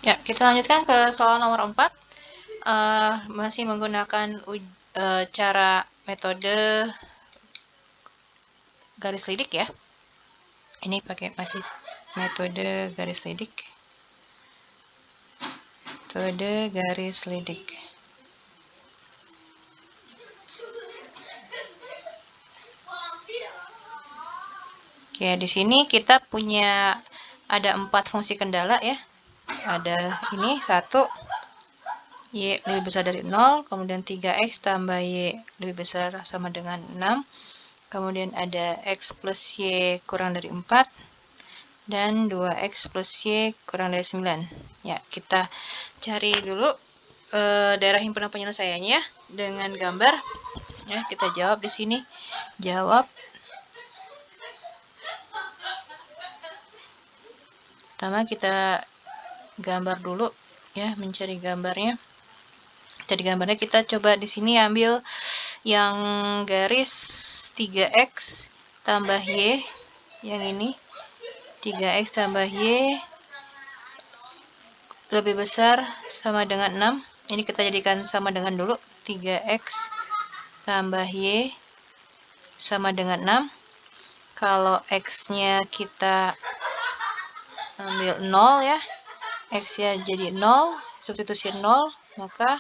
Ya, kita lanjutkan ke soal nomor 4. Masih menggunakan cara metode garis lidik ya. Ini pakai masih metode garis lidik. Metode garis lidik. Oke, di sini kita punya ada 4 fungsi kendala ya. Ada ini 1, Y lebih besar dari 0, kemudian 3X tambah Y lebih besar sama dengan 6, kemudian ada X plus Y kurang dari 4, dan 2X plus Y kurang dari 9. Ya, kita cari dulu daerah himpunan penyelesaiannya dengan gambar. Ya, kita jawab di sini. Jawab. Pertama kita gambar dulu ya, mencari gambarnya. Jadi gambarnya kita coba di sini ambil yang garis 3X tambah Y, yang ini 3X tambah Y lebih besar sama dengan 6. Ini kita jadikan sama dengan dulu. 3X tambah Y sama dengan 6. Kalau X-nya kita ambil 0 ya. X-nya jadi 0, substitusi 0, maka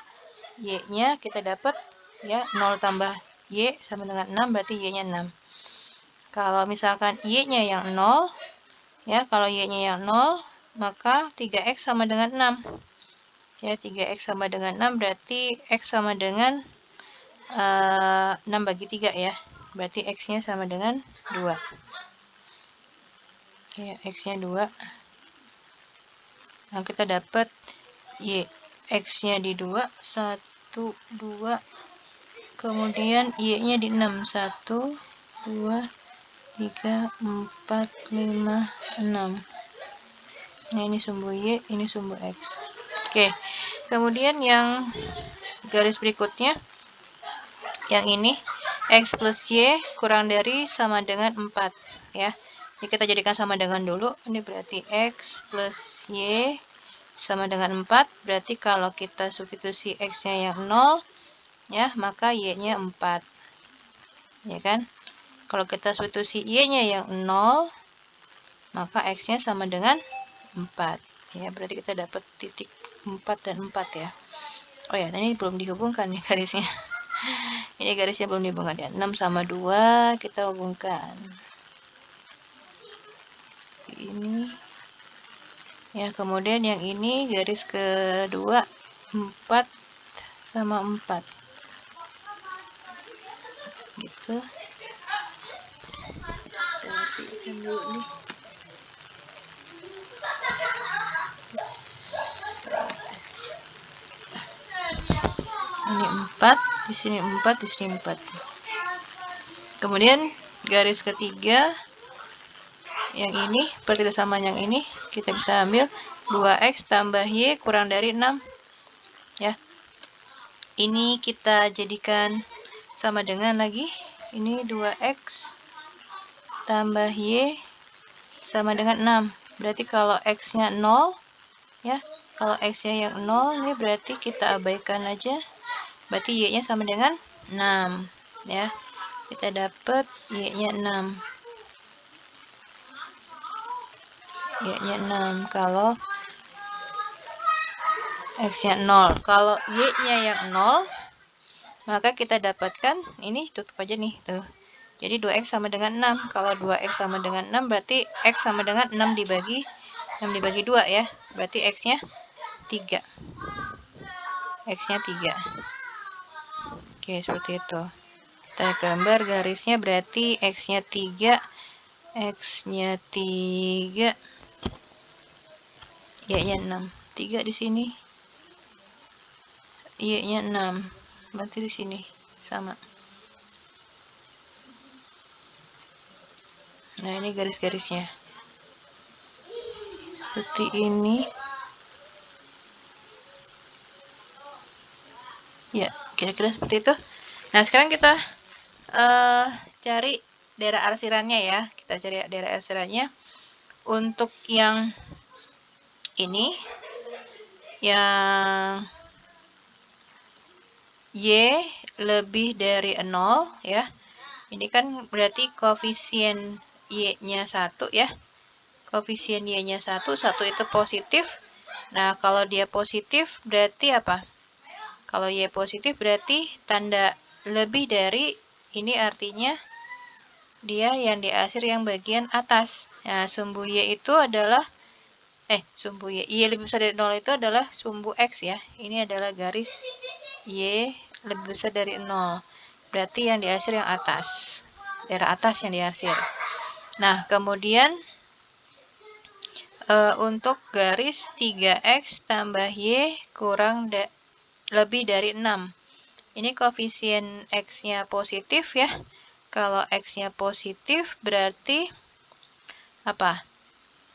Y-nya kita dapat ya 0 tambah Y sama dengan 6, berarti Y-nya 6. Kalau misalkan Y-nya yang 0, ya kalau Y-nya yang 0, maka 3X sama dengan 6. Ya, 3X sama dengan 6 berarti X sama dengan 6 bagi 3 ya. Berarti X-nya sama dengan 2. Ya, X-nya 2. Nah, kita dapat Y. X-nya di 2, 1, 2. Kemudian Y-nya di 6, 1, 2, 3, 4, 5, 6. Nah, ini sumbu Y, ini sumbu X. Oke, kemudian yang garis berikutnya, yang ini, X plus Y kurang dari sama dengan 4. Ya, jadi kita jadikan sama dengan dulu. Ini berarti X plus Y sama dengan 4. Berarti kalau kita substitusi X-nya yang 0, ya, maka Y-nya 4. Ya kan? Kalau kita substitusi Y-nya yang 0, maka X-nya sama dengan 4. Ya, berarti kita dapat titik 4 dan 4 ya. Oh ya, ini belum dihubungkan nih garisnya. Ini garisnya belum dihubungkan ya. 6 sama 2 kita hubungkan. Ini. Ya, kemudian yang ini garis kedua 4 sama 4. Gitu. Kita rapikan dulu nih. Ini 4, di sini 4, di sini 4. Kemudian garis ketiga yang ini, pertisamaan yang ini kita bisa ambil 2X tambah Y kurang dari 6. Ya. Ini kita jadikan sama dengan lagi. Ini 2X tambah Y sama dengan 6. Berarti kalau X-nya 0, ya. Kalau X-nya yang 0, ini berarti kita abaikan aja. Berarti Y-nya sama dengan 6, ya. Kita dapat Y-nya 6. Y-nya 6 kalau X-nya 0. Kalau Y-nya yang 0, maka kita dapatkan ini, tutup aja nih, tuh. Jadi 2X sama dengan 6. Kalau 2X sama dengan 6 berarti X sama dengan 6 dibagi 2 ya. Berarti X-nya 3. X-nya 3. Oke, seperti itu. Kita gambar garisnya berarti X-nya 3. X-nya 3. Y-nya 6. 3 di sini. Y-nya 6. Berarti di sini sama. Nah, ini garis-garisnya. Seperti ini. Ya, kira-kira seperti itu. Nah, sekarang kita cari daerah arsirannya ya. Kita cari daerah arsirannya. Untuk yang ini, yang Y lebih dari 0 ya. Ini kan berarti koefisien Y-nya 1 ya. Koefisien Y-nya 1 itu positif. Nah, kalau dia positif berarti apa? Kalau Y positif berarti tanda lebih dari, ini artinya dia yang diakhir yang bagian atas. Nah, sumbu Y itu adalah sumbu Y lebih besar dari 0 itu adalah sumbu X ya. Ini adalah garis Y lebih besar dari 0. Berarti yang diakhir yang atas. Daerah atas yang diakhir. Nah, kemudian untuk garis 3X tambah Y kurang lebih dari 6. Ini koefisien X-nya positif ya. Kalau X-nya positif berarti apa?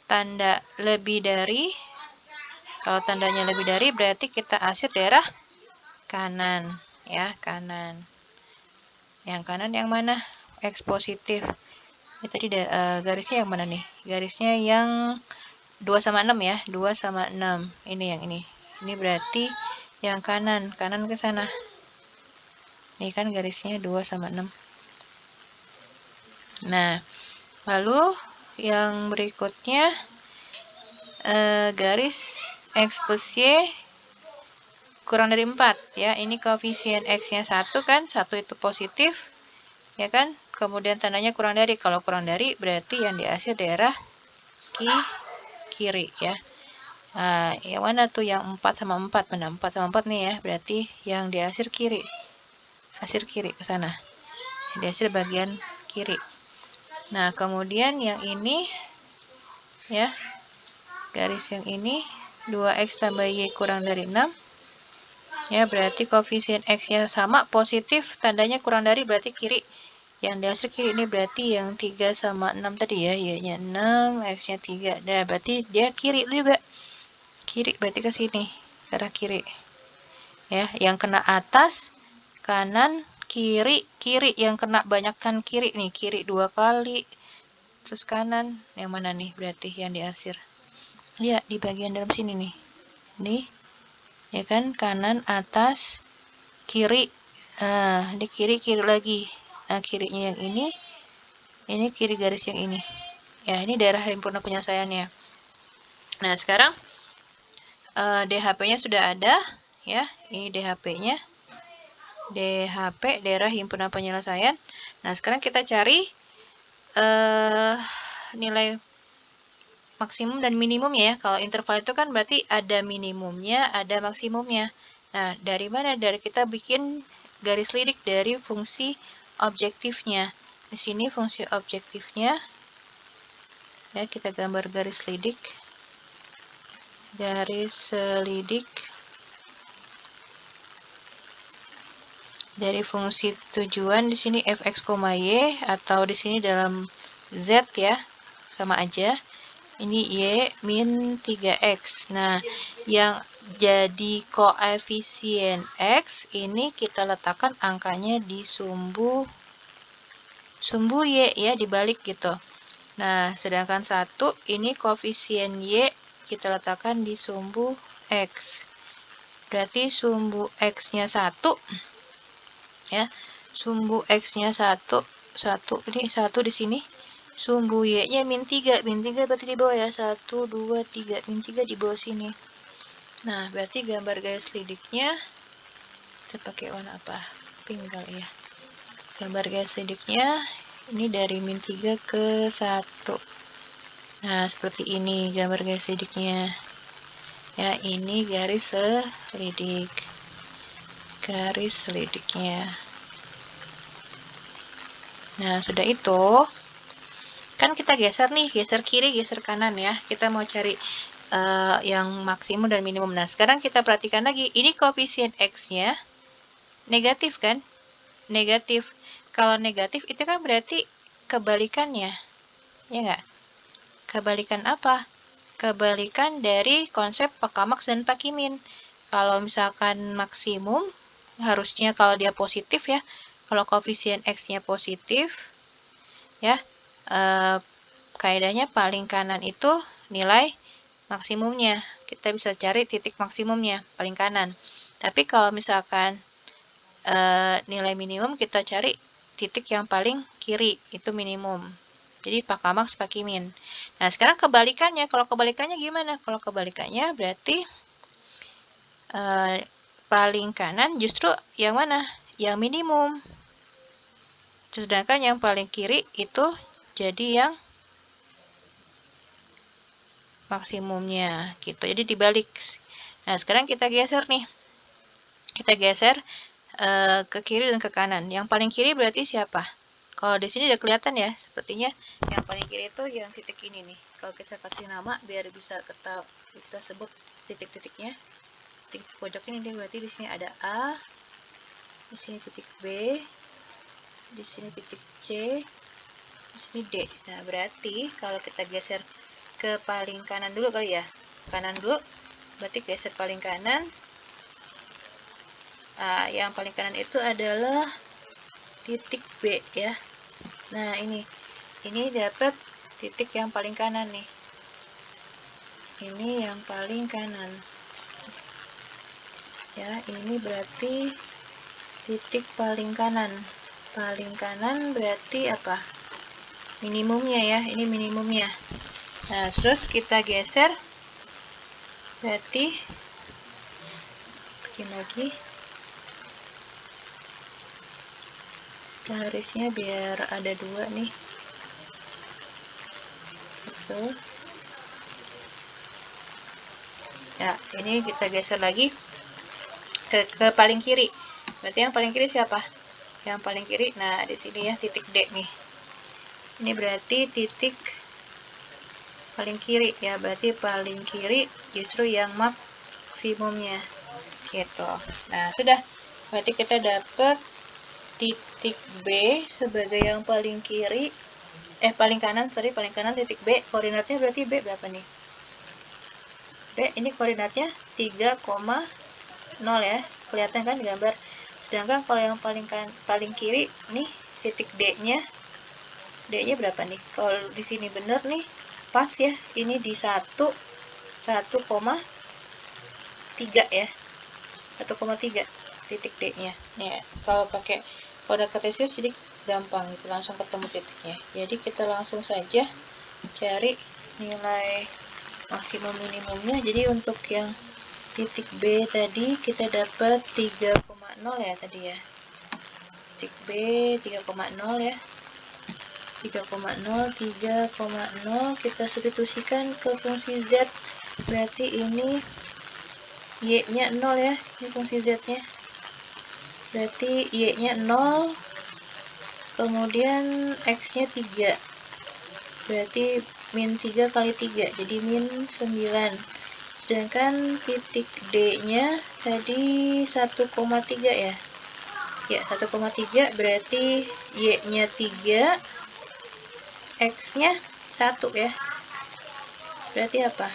Tanda lebih dari. Kalau tandanya lebih dari berarti kita akhir daerah kanan ya, kanan. Yang kanan yang mana? X positif. Ini tadi garisnya yang mana nih? Garisnya yang 2/6 ya, 2/6. Ini yang ini. Ini berarti yang kanan ke sana. Ini kan garisnya 2/6. Nah, lalu yang berikutnya garis X plus Y kurang dari 4 ya. Ini koefisien X-nya 1 kan, 1 itu positif ya kan, kemudian tandanya kurang dari. Kalau kurang dari berarti yang diakhir daerah kiri ya. Nah, yang mana tuh yang 4/4? Benar, 4/4 nih ya, berarti yang diakhir kiri. Hasil kiri ke sana. Diakhir bagian kiri. Nah, kemudian yang ini ya, garis yang ini 2X tambah Y kurang dari 6 ya, berarti koefisien X-nya sama positif, tandanya kurang dari berarti kiri. Yang diakhir kiri ini berarti yang 3/6 tadi ya, Y-nya 6, X-nya 3. Nah, berarti dia kiri juga. Kiri berarti ke sini, ke arah kiri. Ya, yang kena atas, kanan, kiri, kiri. Yang kena banyakkan kiri nih, kiri 2 kali. Terus kanan, yang mana nih berarti yang diakhir? Ya, di bagian dalam sini nih. Nih, ya kan, kanan, atas, kiri. Nah, di kiri lagi. Nah, kirinya yang ini kiri garis yang ini. Ya, ini daerah himpunan penyelesaiannya. Nah, sekarang DHP-nya sudah ada, ya. Ini DHP-nya. DHP, daerah himpunan penyelesaian. Nah, sekarang kita cari nilai maksimum dan minimumnya ya. Kalau interval itu kan berarti ada minimumnya, ada maksimumnya. Nah, dari mana? Dari kita bikin garis lidik dari fungsi objektifnya. Di sini fungsi objektifnya. Ya, kita gambar garis lidik. Garis lidik dari fungsi tujuan di sini fx, y atau di sini dalam z ya, sama aja. Ini y min 3x. Nah, yang jadi koefisien x ini kita letakkan angkanya di sumbu y ya, dibalik gitu. Nah, sedangkan 1 ini koefisien y kita letakkan di sumbu x. Berarti sumbu x-nya 1 ya. Sumbu x-nya 1 ini 1 di sini. Sumbu y-nya min 3. Min 3 berarti di bawah ya. 1 2 3. Min 3 di bawah sini. Nah, berarti gambar garis lidiknya kita pakai warna apa? Pink kali ya. Gambar garis lidiknya ini dari min 3 ke 1. Nah, seperti ini gambar garis lidiknya. Ya, ini garis lidik. Garis lidiknya. Nah, sudah itu, kan kita geser nih, geser kiri, geser kanan ya. Kita mau cari yang maksimum dan minimum. Nah, sekarang kita perhatikan lagi. Ini koefisien X-nya negatif kan? Negatif. Kalau negatif itu kan berarti kebalikannya. Ya nggak? Kebalikan apa? Kebalikan dari konsep Pakamax dan Pakimin. Kalau misalkan maksimum, harusnya kalau dia positif ya, kalau koefisien X-nya positif, ya, kaidahnya paling kanan itu nilai maksimumnya. Kita bisa cari titik maksimumnya, paling kanan. Tapi kalau misalkan nilai minimum, kita cari titik yang paling kiri, itu minimum. Jadi pakai max, pakai min. Nah, sekarang kebalikannya. Kalau kebalikannya gimana? Kalau kebalikannya berarti paling kanan justru yang mana? Yang minimum. Sedangkan yang paling kiri itu jadi yang maksimumnya gitu. Jadi dibalik. Nah, sekarang kita geser nih. Kita geser ke kiri dan ke kanan. Yang paling kiri berarti siapa? Kalau di sini udah kelihatan ya, sepertinya yang paling kiri itu yang titik ini nih. Kalau kita kasih nama biar bisa kita sebut titik-titiknya. Titik pojok ini dia berarti di sini ada A, di sini titik B, di sini titik C, di sini D. Nah, berarti kalau kita geser ke paling kanan dulu kali ya. Kanan dulu, berarti geser paling kanan. Nah, yang paling kanan itu adalah titik B ya. Nah, ini dapat titik yang paling kanan nih. Ini yang paling kanan. Ya, ini berarti titik paling kanan. Paling kanan berarti apa? Minimumnya ya, ini minimumnya. Nah, terus kita geser. Berarti bikin lagi. Garisnya biar ada dua nih. Gitu. Ya, ini kita geser lagi ke paling kiri. Berarti yang paling kiri siapa? Yang paling kiri, nah di sini ya titik D nih. Ini berarti titik paling kiri ya, berarti paling kiri justru yang maksimumnya gitu. Nah, sudah. Berarti kita dapat titik B sebagai yang paling kiri, paling kanan, paling kanan titik B. Koordinatnya berarti B berapa nih? B ini koordinatnya 3,0 ya. Kelihatan kan di gambar. Sedangkan kalau yang paling kiri nih titik D-nya berapa nih? Kalau di sini bener nih, pas ya. Ini di 1,3 ya. 1,3 titik D-nya. Ya, kalau pakai kode kartesius jadi gampang gitu, langsung ketemu titiknya. Jadi kita langsung saja cari nilai maksimum minimumnya. Jadi untuk yang titik B tadi kita dapat 3,0 ya tadi ya. Titik B 3,0 ya. 3,0 kita substitusikan ke fungsi Z. Berarti ini Y-nya 0 ya. Ini fungsi Z-nya. Berarti Y-nya 0. Kemudian X-nya 3. Berarti min 3 kali 3. Jadi min 9. Sedangkan titik D-nya tadi 1,3 ya. Ya, 1,3 berarti Y-nya 3, X-nya 1 ya. Berarti apa?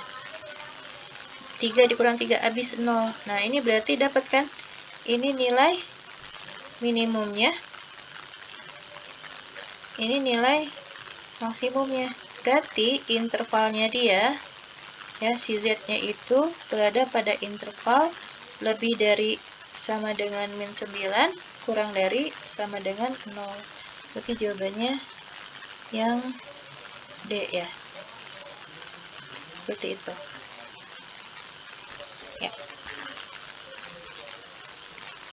3 dikurang 3 habis 0. Nah, ini berarti dapat kan? Ini nilai minimumnya. Ini nilai maksimumnya. Berarti intervalnya dia ya, si Z-nya itu berada pada interval lebih dari sama dengan min 9 kurang dari sama dengan 0. Berarti jawabannya yang D ya. Seperti itu.